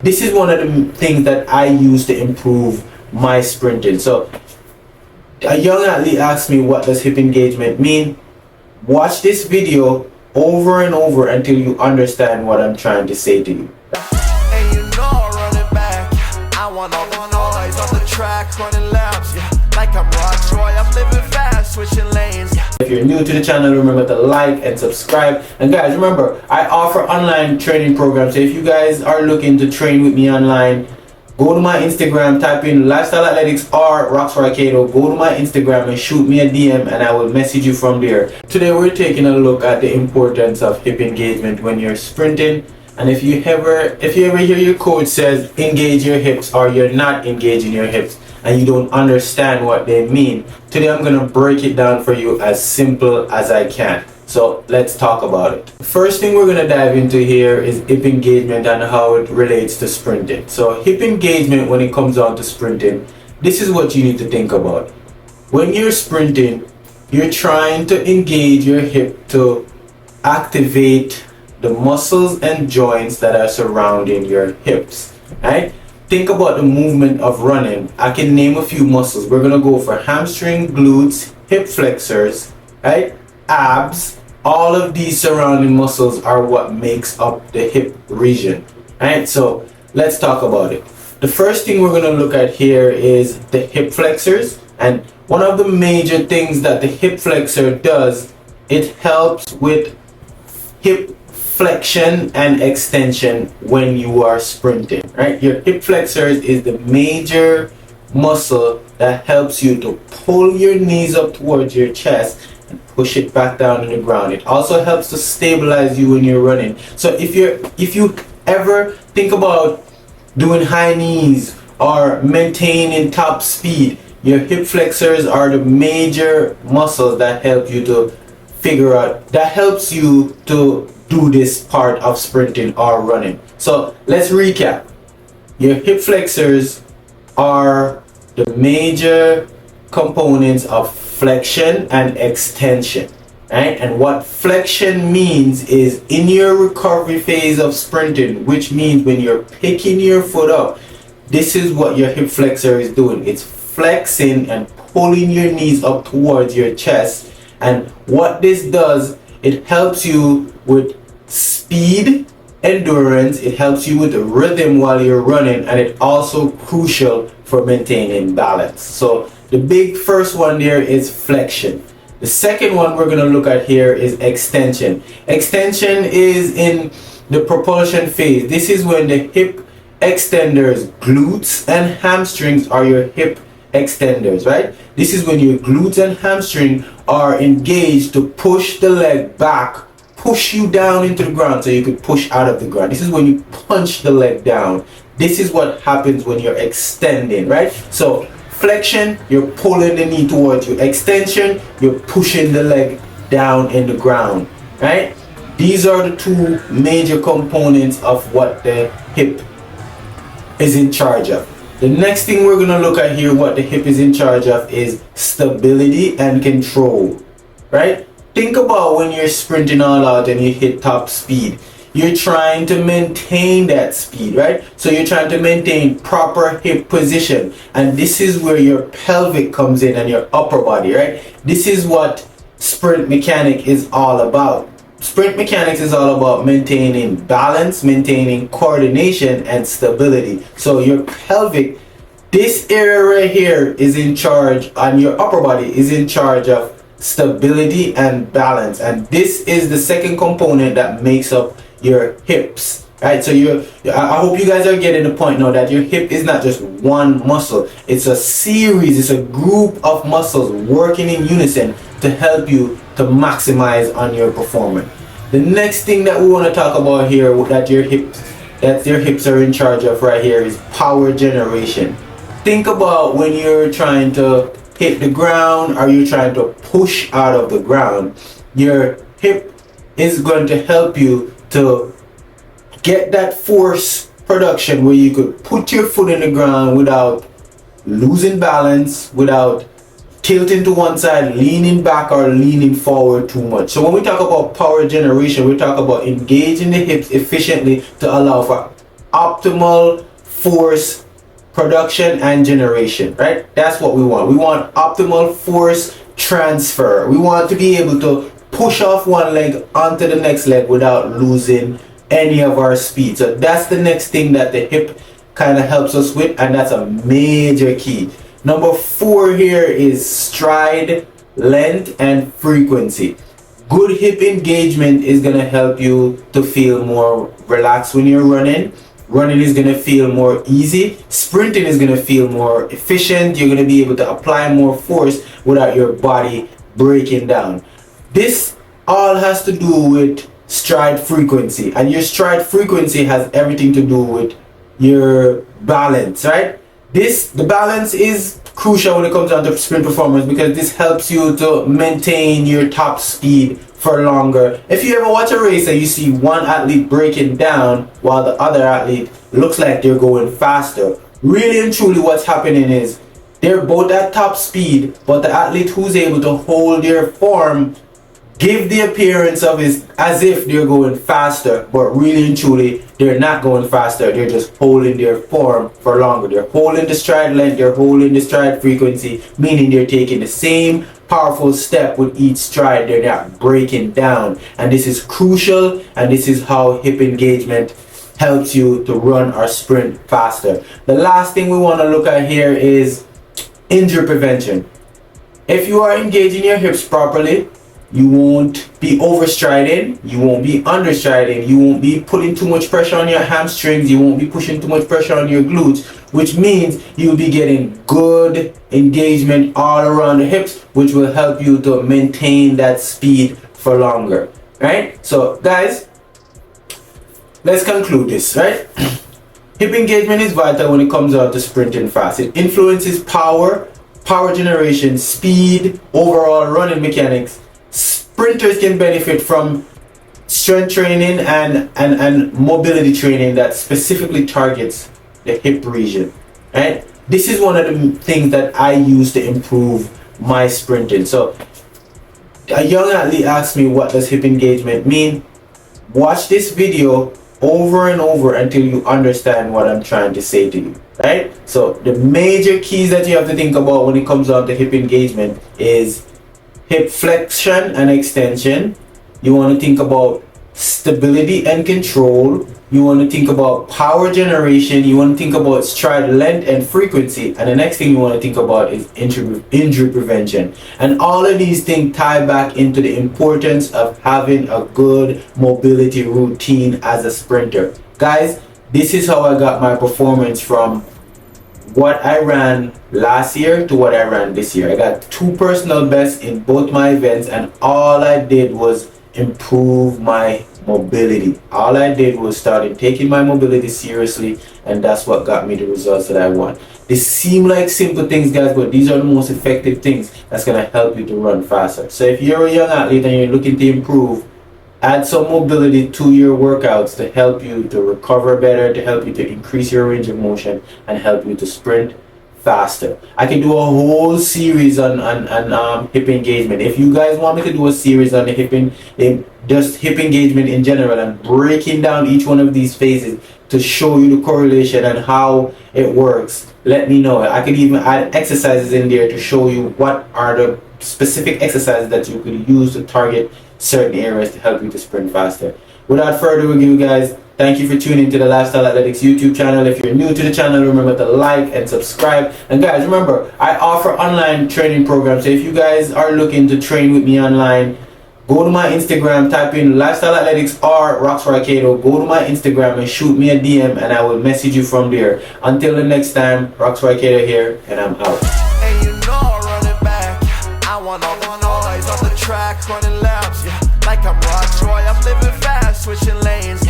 This is one of the things that I use to improve my sprinting. So a young athlete asked me, what does hip engagement mean? Watch this video over and over until you understand what I'm trying to say to you. And you know I'm running back. I want all the noise on the track, running laps, yeah. Like I'm Rod Troy, I'm living fast, switching lanes. If you're new to the channel, remember to like and subscribe. And guys, remember, I offer online training programs. So if you guys are looking to train with me online, go to my Instagram, type in Lifestyle Athletics or Rockstar Kato. Go to my Instagram and shoot me a DM and I will message you from there. Today we're taking a look at the importance of hip engagement when you're sprinting. And if you ever hear your coach says engage your hips, or you're not engaging your hips and you don't understand what they mean, today I'm gonna break it down for you as simple as I can. So let's talk about it. First thing we're gonna dive into here is hip engagement and how it relates to sprinting. So hip engagement, when it comes down to sprinting, this is what you need to think about. When you're sprinting, you're trying to engage your hip to activate the muscles and joints that are surrounding your hips, right? Think about the movement of running. I can name a few muscles. We're gonna go for hamstring, glutes, hip flexors, right? Abs. All of these surrounding muscles are what makes up the hip region, right? So let's talk about it. The first thing we're gonna look at here is the hip flexors. And one of the major things that the hip flexor does, it helps with hip flexion and extension when you are sprinting, right? Your hip flexors is the major muscle that helps you to pull your knees up towards your chest and push it back down on the ground. It also helps to stabilize you when you're running. So if you ever think about doing high knees or maintaining top speed, your hip flexors are the major muscles that help you to figure out, that helps you to do this part of sprinting or running. So let's recap. Your hip flexors are the major components of flexion and extension, right? And what flexion means is in your recovery phase of sprinting, which means when you're picking your foot up, this is what your hip flexor is doing. It's flexing and pulling your knees up towards your chest. And what this does, it helps you with speed, endurance, it helps you with the rhythm while you're running, and it's also crucial for maintaining balance. So the big first one there is flexion. The second one we're going to look at here is extension. Extension is in the propulsion phase. This is when the hip extenders, glutes and hamstrings are your hip extenders, right? This is when your glutes and hamstring are engaged to push the leg back, push you down into the ground so you could push out of the ground. This is when you punch the leg down. This is what happens when you're extending, right? So flexion, you're pulling the knee towards you. Extension, you're pushing the leg down in the ground, right? These are the two major components of what the hip is in charge of. The next thing we're going to look at here, what the hip is in charge of, is stability and control, right? Think about when you're sprinting all out and you hit top speed. You're trying to maintain that speed, right? So you're trying to maintain proper hip position. And this is where your pelvic comes in and your upper body, right? This is what sprint mechanic is all about. Sprint mechanics is all about maintaining balance, maintaining coordination and stability. So your pelvic, this area right here is in charge, and your upper body is in charge of stability and balance. And this is the second component that makes up your hips, right? So I hope you guys are getting the point now that your hip is not just one muscle. It's a series, it's a group of muscles working in unison to help you to maximize on your performance. The next thing that we want to talk about here that your hips are in charge of right here is power generation. Think about when you're trying to hit the ground or you're trying to push out of the ground. Your hip is going to help you to get that force production where you could put your foot in the ground without losing balance, without tilting to one side, leaning back or leaning forward too much. So when we talk about power generation, we talk about engaging the hips efficiently to allow for optimal force production and generation, right? That's what we want. We want optimal force transfer. We want to be able to push off one leg onto the next leg without losing any of our speed. So that's the next thing that the hip kind of helps us with, and that's a major key. Number 4 here is stride length and frequency. Good hip engagement is going to help you to feel more relaxed when you're running. Running is going to feel more easy. Sprinting is going to feel more efficient. You're going to be able to apply more force without your body breaking down. This all has to do with stride frequency, and your stride frequency has everything to do with your balance, right? The balance is crucial when it comes down to sprint performance, because this helps you to maintain your top speed for longer. If you ever watch a race and you see one athlete breaking down while the other athlete looks like they're going faster, really and truly what's happening is they're both at top speed, but the athlete who's able to hold their form give the appearance of it as if they're going faster, but really and truly they're not going faster. They're just holding their form for longer. They're holding the stride length, they're holding the stride frequency, meaning they're taking the same powerful step with each stride. They're not breaking down, and this is crucial, and this is how hip engagement helps you to run or sprint faster. The last thing we want to look at here is injury prevention. If you are engaging your hips properly, you won't be overstriding, you won't be understriding, you won't be putting too much pressure on your hamstrings, you won't be pushing too much pressure on your glutes, which means you'll be getting good engagement all around the hips, which will help you to maintain that speed for longer, right? So guys, let's conclude this, right? Hip engagement is vital when it comes down to sprinting fast. It influences power generation, speed, overall running mechanics. Sprinters can benefit from strength training and mobility training that specifically targets the hip region, right? This is one of the things that I use to improve my sprinting. So a young athlete asked me, what does hip engagement mean? Watch this video over and over until you understand what I'm trying to say to you, right? So the major keys that you have to think about when it comes down to hip engagement is hip flexion and extension. You want to think about stability and control. You want to think about power generation. You want to think about stride length and frequency. And the next thing you want to think about is injury prevention. And all of these things tie back into the importance of having a good mobility routine as a sprinter. Guys, this is how I got my performance from what I ran last year to what I ran this year. I got 2 personal bests in both my events, and all I did was improve my mobility. All I did was started taking my mobility seriously, and that's what got me the results that I want. They seem like simple things, guys, but these are the most effective things that's going to help you to run faster. So if you're a young athlete and you're looking to improve, add some mobility to your workouts to help you to recover better, to help you to increase your range of motion, and help you to sprint faster. I can do a whole series on hip engagement. If you guys want me to do a series on the just hip engagement in general and breaking down each one of these phases to show you the correlation and how it works, let me know. I could even add exercises in there to show you what are the specific exercises that you could use to target certain areas to help you to sprint faster. Without further ado, guys, thank you for tuning into the Lifestyle Athletics YouTube channel. If you're new to the channel, remember to like and subscribe. And guys, remember, I offer online training programs. So if you guys are looking to train with me online, go to my Instagram, type in Lifestyle Athletics or Rockstar Kato. Go to my Instagram and shoot me a DM, and I will message you from there. Until the next time, Rockstar Kato here, and I'm out. And you know I'm running back. I want all the noise on the track, running laps, yeah. Like I'm Rockstar, I'm living fast, switching lanes.